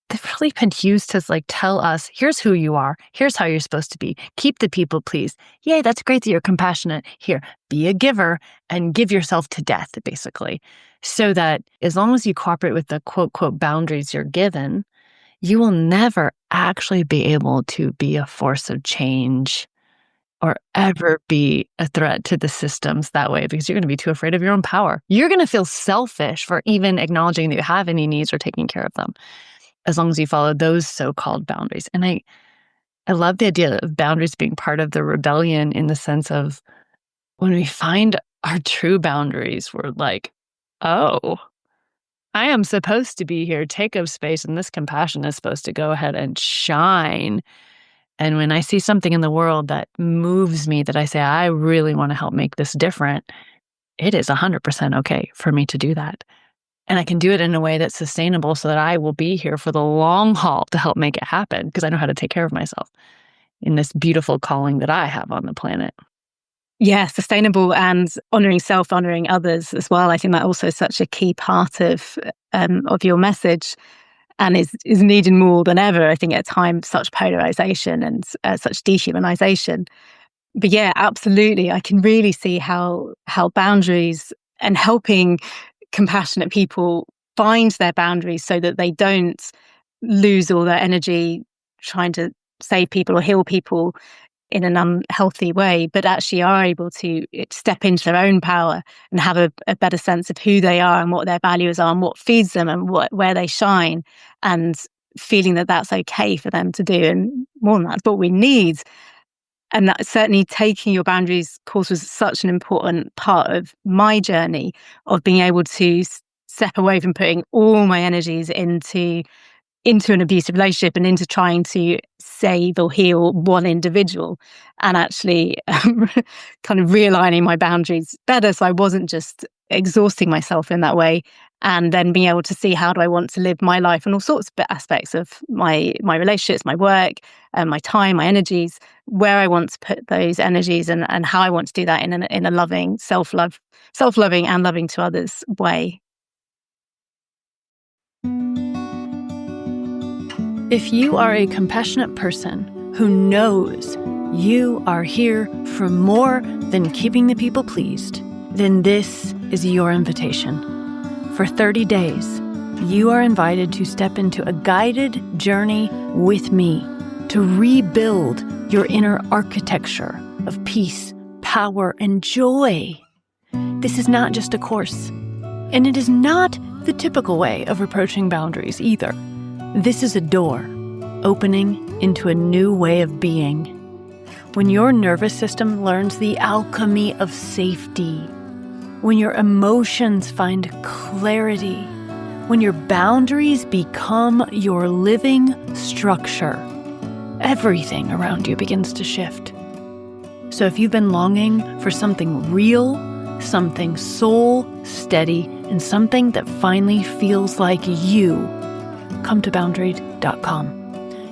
They've really been used to tell us, here's who you are, here's how you're supposed to be, keep the people pleased. Yay, that's great that you're compassionate. Here, be a giver and give yourself to death, basically. So that as long as you cooperate with the quote, quote, boundaries you're given, you will never actually be able to be a force of change or ever be a threat to the systems that way, because you're going to be too afraid of your own power. You're going to feel selfish for even acknowledging that you have any needs or taking care of them, as long as you follow those so-called boundaries. And I love the idea of boundaries being part of the rebellion, in the sense of when we find our true boundaries, we're like, oh, I am supposed to be here, take up space, and this compassion is supposed to go ahead and shine. And when I see something in the world that moves me, that I say, I really want to help make this different, it is 100% okay for me to do that. And I can do it in a way that's sustainable, so that I will be here for the long haul to help make it happen, because I know how to take care of myself in this beautiful calling that I have on the planet.
Yeah, sustainable and honouring self, honouring others as well. I think that also is such a key part of your message, and is needed more than ever. I think at a time such polarization and such dehumanization. But yeah, absolutely, I can really see how boundaries and helping compassionate people find their boundaries, so that they don't lose all their energy trying to save people or heal people, in an unhealthy way, but actually are able to step into their own power and have a better sense of who they are and what their values are and what feeds them and where they shine, and feeling that that's okay for them to do. And more than that, it's what we need. And that certainly taking your boundaries course was such an important part of my journey of being able to step away from putting all my energies into an abusive relationship and into trying to save or heal one individual, and actually kind of realigning my boundaries better so I wasn't just exhausting myself in that way, and then being able to see how do I want to live my life and all sorts of aspects of my relationships, my work, my time, my energies, where I want to put those energies, and how I want to do that in a loving, self-loving and loving to others way.
If you are a compassionate person who knows you are here for more than keeping the people pleased, then this is your invitation. For 30 days, you are invited to step into a guided journey with me to rebuild your inner architecture of peace, power, and joy. This is not just a course, and it is not the typical way of approaching boundaries either. This is a door opening into a new way of being. When your nervous system learns the alchemy of safety, when your emotions find clarity, when your boundaries become your living structure, everything around you begins to shift. So if you've been longing for something real, something soul steady, and something that finally feels like you, come to boundaried.com.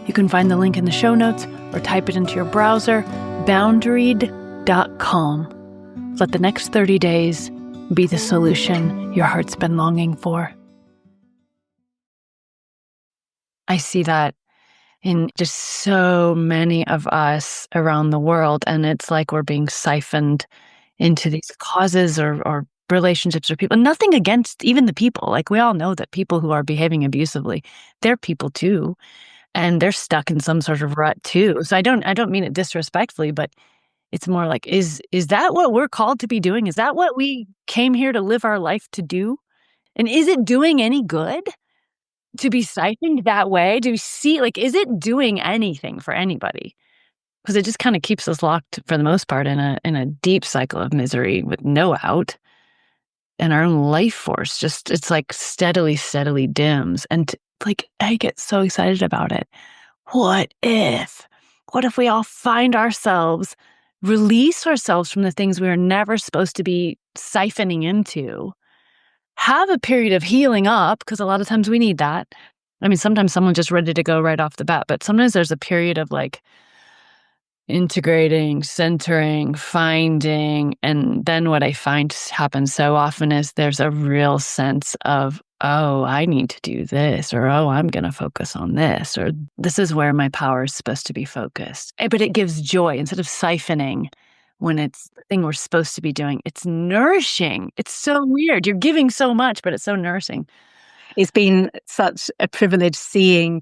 You can find the link in the show notes or type it into your browser, boundaried.com. Let the next 30 days be the solution your heart's been longing for. I see that in just so many of us around the world, and it's like we're being siphoned into these causes or relationships or people. Nothing against even the people. Like, we all know that people who are behaving abusively, they're people too, and they're stuck in some sort of rut too. So I don't mean it disrespectfully, but it's more like, is that what we're called to be doing? Is that what we came here to live our life to do? And is it doing any good to be siphoned that way? Do we see, like, is it doing anything for anybody? Because it just kind of keeps us locked, for the most part, in a deep cycle of misery with no out. And our own life force just, it's like steadily dims. And like, I get so excited about it. What if we all find ourselves, release ourselves from the things we were never supposed to be siphoning into, have a period of healing up, because a lot of times we need that. I mean, sometimes someone's just ready to go right off the bat, but sometimes there's a period of like integrating, centering, finding. And then what I find happens so often is there's a real sense of, oh, I need to do this, or, oh, I'm going to focus on this, or this is where my power is supposed to be focused. But it gives joy instead of siphoning when it's the thing we're supposed to be doing. It's nourishing. It's so weird. You're giving so much, but it's so nourishing.
It's been such a privilege seeing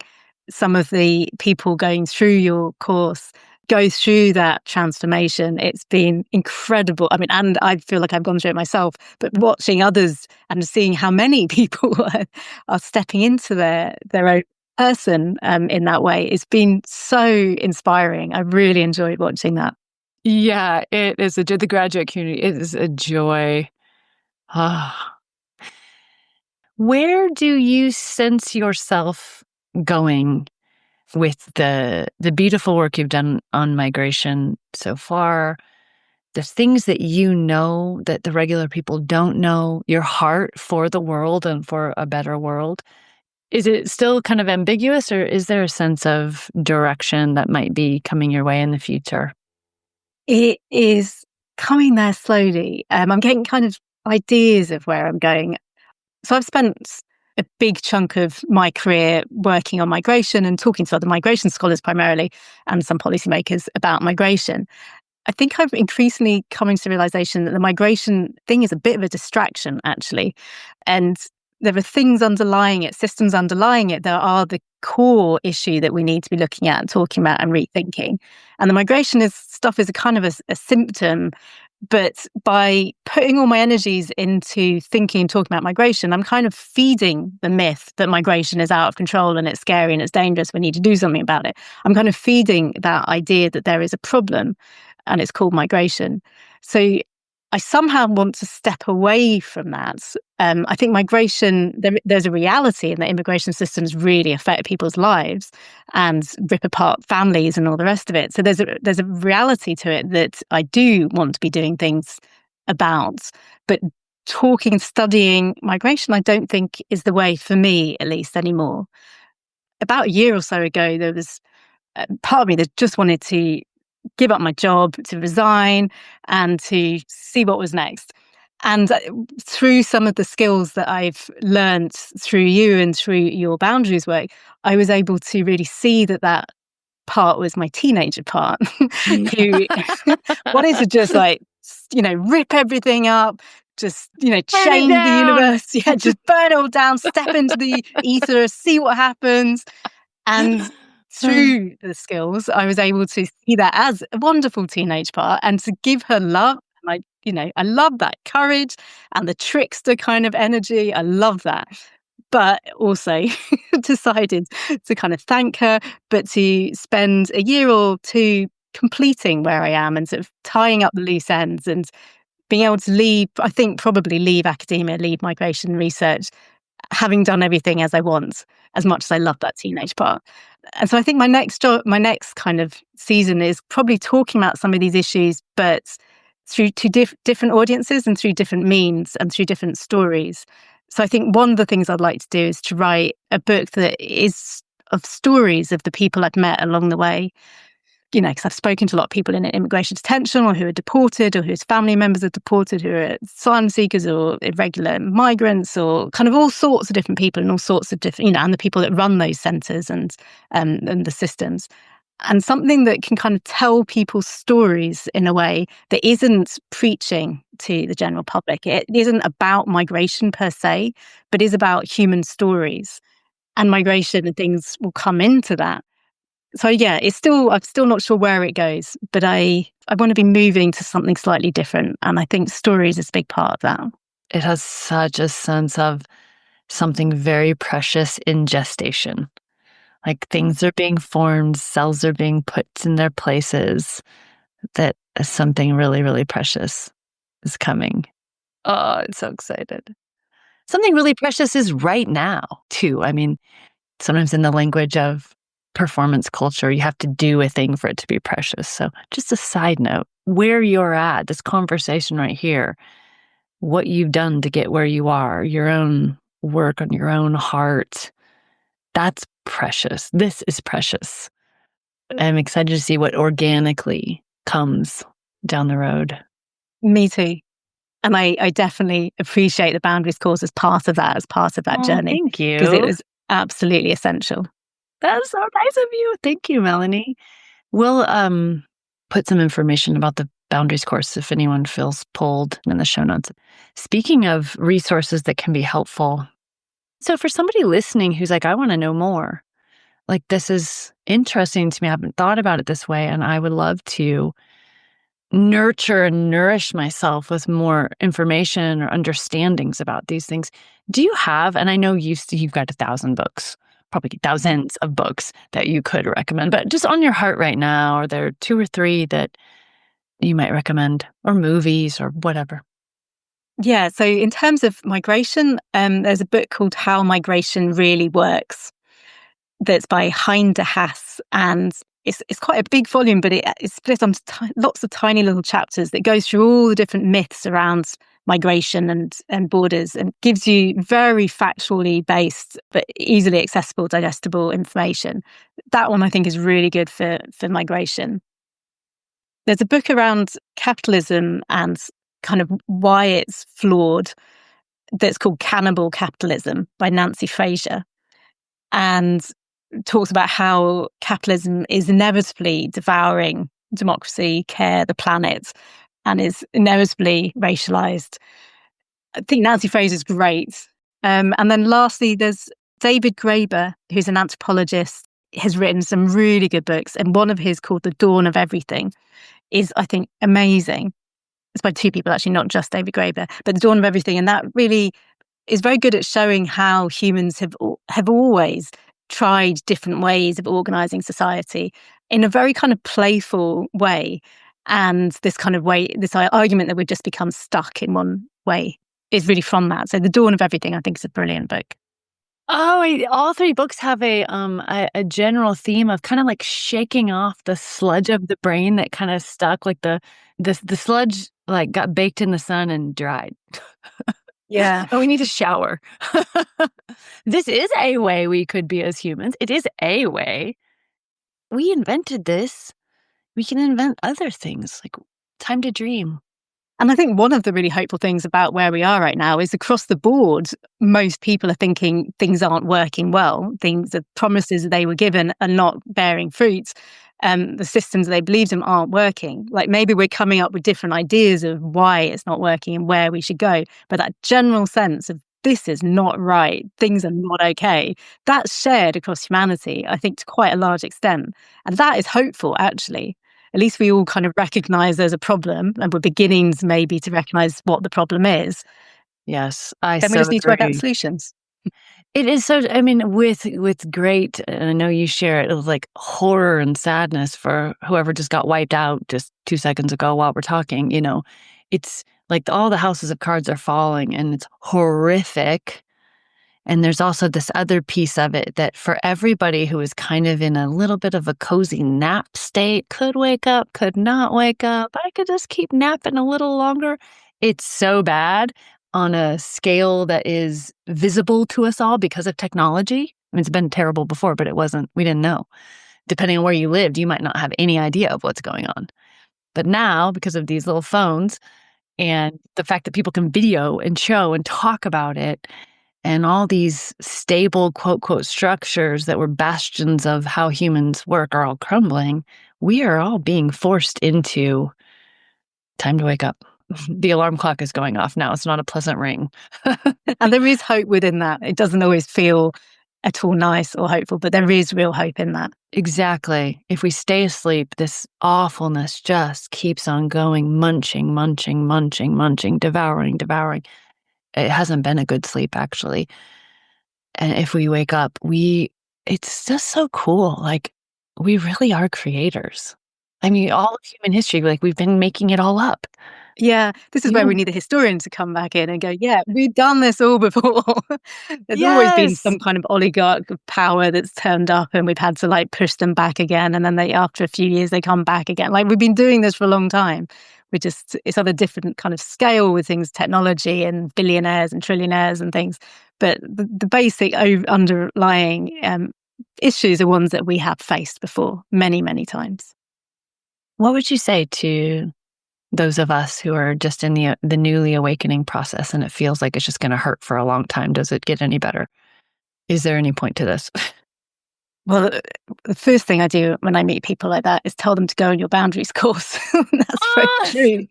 some of the people going through your course go through that transformation. It's been incredible. I mean, and I feel like I've gone through it myself, but watching others and seeing how many people are stepping into their own person in that way, it's been so inspiring. I really enjoyed watching that.
Yeah, it is the graduate community. It is a joy. Ah. Where do you sense yourself going with the beautiful work you've done on migration so far, the things that you know that the regular people don't know, your heart for the world and for a better world? Is it still kind of ambiguous, or is there a sense of direction that might be coming your way in the future?
It is coming there slowly. I'm getting kind of ideas of where I'm going. So I've spent a big chunk of my career working on migration and talking to other migration scholars primarily, and some policymakers about migration. I think I've increasingly coming to the realization that the migration thing is a bit of a distraction, actually. And there are things underlying it, systems underlying it, that are the core issue that we need to be looking at and talking about and rethinking. And the migration stuff is a kind of a symptom. But by putting all my energies into thinking and talking about migration, I'm kind of feeding the myth that migration is out of control and it's scary and it's dangerous. We need to do something about it. I'm kind of feeding that idea that there is a problem and it's called migration. So I somehow want to step away from that. I think migration, there's a reality in that immigration systems really affect people's lives and rip apart families and all the rest of it. So there's a reality to it that I do want to be doing things about. But talking and studying migration, I don't think is the way for me, at least anymore. About a year or so ago, there was part of me that just wanted to give up my job, to resign, and to see what was next. And through some of the skills that I've learned through you and through your boundaries work, I was able to really see that part was my teenager part, who wanted to just rip everything up, just,
Burn it
change the
down.
universe. Yeah, just burn it all down, step into the ether, see what happens. And through the skills, I was able to see that as a wonderful teenage part and to give her love. And I love that courage and the trickster kind of energy. I love that. But also decided to kind of thank her, but to spend a year or two completing where I am and sort of tying up the loose ends and being able to leave, I think probably leave academia, leave migration research, having done everything as I want, as much as I love that teenage part. And so I think my next kind of season is probably talking about some of these issues, but through two different audiences and through different means and through different stories. So I think one of the things I'd like to do is to write a book that is of stories of the people I've met along the way. Because I've spoken to a lot of people in immigration detention or who are deported or whose family members are deported, who are asylum seekers or irregular migrants or kind of all sorts of different people and all sorts of different, and the people that run those centres and the systems. And something that can kind of tell people's stories in a way that isn't preaching to the general public. It isn't about migration per se, but is about human stories. And migration and things will come into that. So yeah, I'm still not sure where it goes, but I want to be moving to something slightly different. And I think stories is a big part of that.
It has such a sense of something very precious in gestation. Like things are being formed, cells are being put in their places, that something really, really precious is coming. Oh, I'm so excited. Something really precious is right now, too. I mean, sometimes in the language of performance culture, you have to do a thing for it to be precious. So just a side note, where you're at, this conversation right here, what you've done to get where you are, your own work on your own heart, that's precious. This is precious. I'm excited to see what organically comes down the road.
Me too. And I definitely appreciate the Boundaries course as part of that journey.
Thank you.
Because it was absolutely essential.
That's so nice of you. Thank you, Melanie. We'll put some information about the Boundaries course if anyone feels pulled in the show notes. Speaking of resources that can be helpful, so for somebody listening who's like, I want to know more, like this is interesting to me. I haven't thought about it this way, and I would love to nurture and nourish myself with more information or understandings about these things. Do you have, and I know you've got 1,000 books, probably thousands of books that you could recommend, but just on your heart right now, are there 2 or 3 that you might recommend, or movies or whatever?
Yeah, so in terms of migration, there's a book called How Migration Really Works that's by Hein de Haas, and it's quite a big volume, but it's split onto lots of tiny little chapters that goes through all the different myths around migration and borders, and gives you very factually based but easily accessible, digestible information. That one I think is really good for migration. There's a book around capitalism and kind of why it's flawed that's called Cannibal Capitalism by Nancy Fraser, and talks about how capitalism is inevitably devouring democracy, care, the planet, and is inevitably racialized. I think Nancy Fraser's great. And then lastly, there's David Graeber, who's an anthropologist, has written some really good books. And one of his, called The Dawn of Everything, is, I think, amazing. It's by two people, actually, not just David Graeber, but The Dawn of Everything. And that really is very good at showing how humans have always tried different ways of organizing society in a very kind of playful way. And this kind of way, this argument that we've just become stuck in one way is really from that. So The Dawn of Everything, I think, is a brilliant book.
Oh, all three books have a general theme of kind of like shaking off the sludge of the brain that kind of stuck, like the sludge like got baked in the sun and dried.
Yeah.
Oh, we need a shower. This is a way we could be as humans. It is a way. We invented this. We can invent other things, like time to dream.
And I think one of the really hopeful things about where we are right now is, across the board, most people are thinking things aren't working well. The promises that they were given are not bearing fruit. The systems they believed in aren't working. Like, maybe we're coming up with different ideas of why it's not working and where we should go. But that general sense of this is not right, things are not okay, that's shared across humanity, I think, to quite a large extent. And that is hopeful, actually. At least we all kind of recognize there's a problem, and we're beginning maybe to recognize what the problem is.
Yes, I
Then we
so
just need to work out
agree.
solutions.
It is so, I mean, with great, and I know you share it, of like horror and sadness for whoever just got wiped out just 2 seconds ago while we're talking, it's like all the houses of cards are falling and it's horrific. And there's also this other piece of it that for everybody who is kind of in a little bit of a cozy nap state, could wake up, could not wake up, I could just keep napping a little longer. It's so bad on a scale that is visible to us all because of technology. I mean, it's been terrible before, but it wasn't, we didn't know. Depending on where you lived, you might not have any idea of what's going on. But now, because of these little phones and the fact that people can video and show and talk about it, and all these stable, quote, quote, structures that were bastions of how humans work are all crumbling, we are all being forced into time to wake up. The alarm clock is going off now. It's not a pleasant ring.
And there is hope within that. It doesn't always feel at all nice or hopeful, but there is real hope in that.
Exactly. If we stay asleep, this awfulness just keeps on going, munching, munching, munching, munching, devouring, devouring. It hasn't been a good sleep, actually. And if we wake up, it's just so cool. Like, we really are creators. I mean, all of human history, like, we've been making it all up.
Yeah, this is
You
where we
know?
need a historian to come back in and go, yeah, we've done this all before. There's always been some
Yes.
kind of oligarch of power that's turned up, and we've had to like push them back again. And then after a few years, they come back again. Like, we've been doing this for a long time. It's on a different kind of scale with things, technology and billionaires and trillionaires and things. But the basic underlying issues are ones that we have faced before many, many times.
What would you say to those of us who are just in the newly awakening process and it feels like it's just going to hurt for a long time? Does it get any better? Is there any point to this?
Well, the first thing I do when I meet people like that is tell them to go on your boundaries course. That's very
Ah!
true.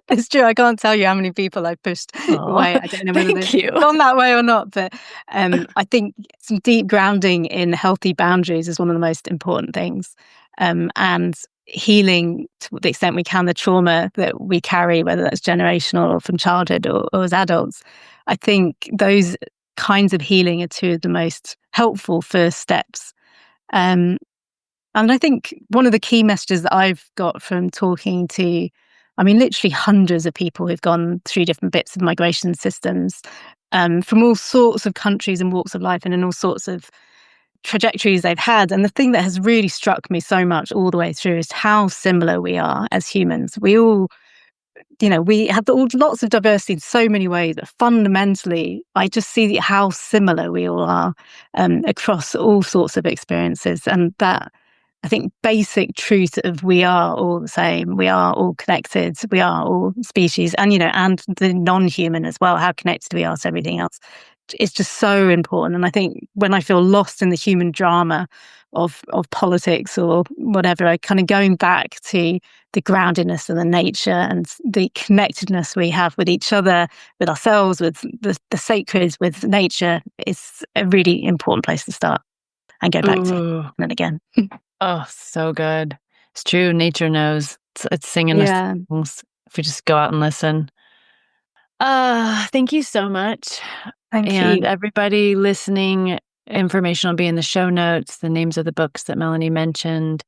It's true. I can't tell you how many people I've pushed
Aw,
away. I don't know whether
thank
they've
you.
gone that way or not, but I think some deep grounding in healthy boundaries is one of the most important things. And healing, to the extent we can, the trauma that we carry, whether that's generational or from childhood or as adults. I think those kinds of healing are two of the most helpful first steps. Um, and I think one of the key messages that I've got from talking to, I mean, literally hundreds of people who've gone through different bits of migration systems, from all sorts of countries and walks of life and in all sorts of trajectories they've had. And the thing that has really struck me so much all the way through is how similar we are as humans. We all, we have lots of diversity in so many ways, but fundamentally, I just see how similar we all are across all sorts of experiences. And that, I think, basic truth of we are all the same, we are all connected, we are all species, and and the non-human as well, how connected we are to everything else. is just so important. And I think when I feel lost in the human drama of politics or whatever, I kind of going back to the groundedness and the nature and the connectedness we have with each other, with ourselves, with the sacred, with nature is a really important place to start and go back to again and again.
Oh, so good. It's true. Nature knows. It's singing us songs if we just go out and listen. Thank you so much.
Thank
and
you.
Everybody listening, information will be in the show notes, the names of the books that Melanie mentioned.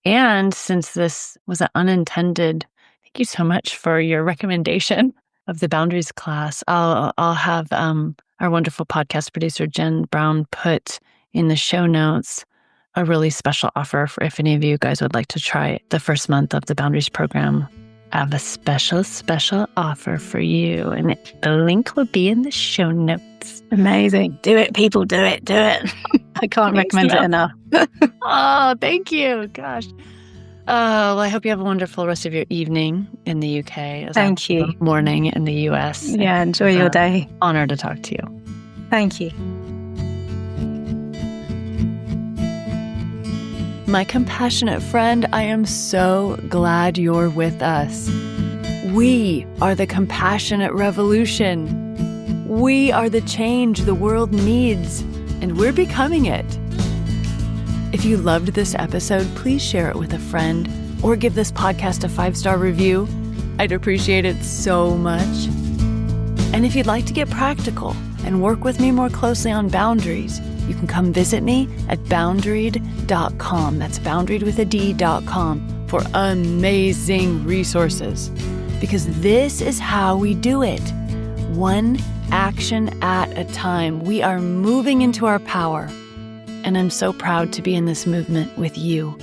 And since this was an unintended, thank you so much for your recommendation of the Boundaries class. I'll have our wonderful podcast producer, Jen Brown, put in the show notes a really special offer for if any of you guys would like to try the first month of the Boundaries program. I have a special offer for you, and the link will be in the show notes.
Amazing. Do it, people. Do it. I can't recommend it enough.
Oh, thank you. Gosh. Well, I hope you have a wonderful rest of your evening in the UK.
Thank you.
Morning in the US.
Yeah, enjoy your day.
Honor to talk to you.
Thank you.
My compassionate friend, I am so glad you're with us. We are the compassionate revolution. We are the change the world needs, and we're becoming it. If you loved this episode, please share it with a friend or give this podcast a 5-star review. I'd appreciate it so much. And if you'd like to get practical and work with me more closely on boundaries, you can come visit me at boundaried.com. That's boundaried with a D.com for amazing resources. Because this is how we do it. One action at a time. We are moving into our power. And I'm so proud to be in this movement with you.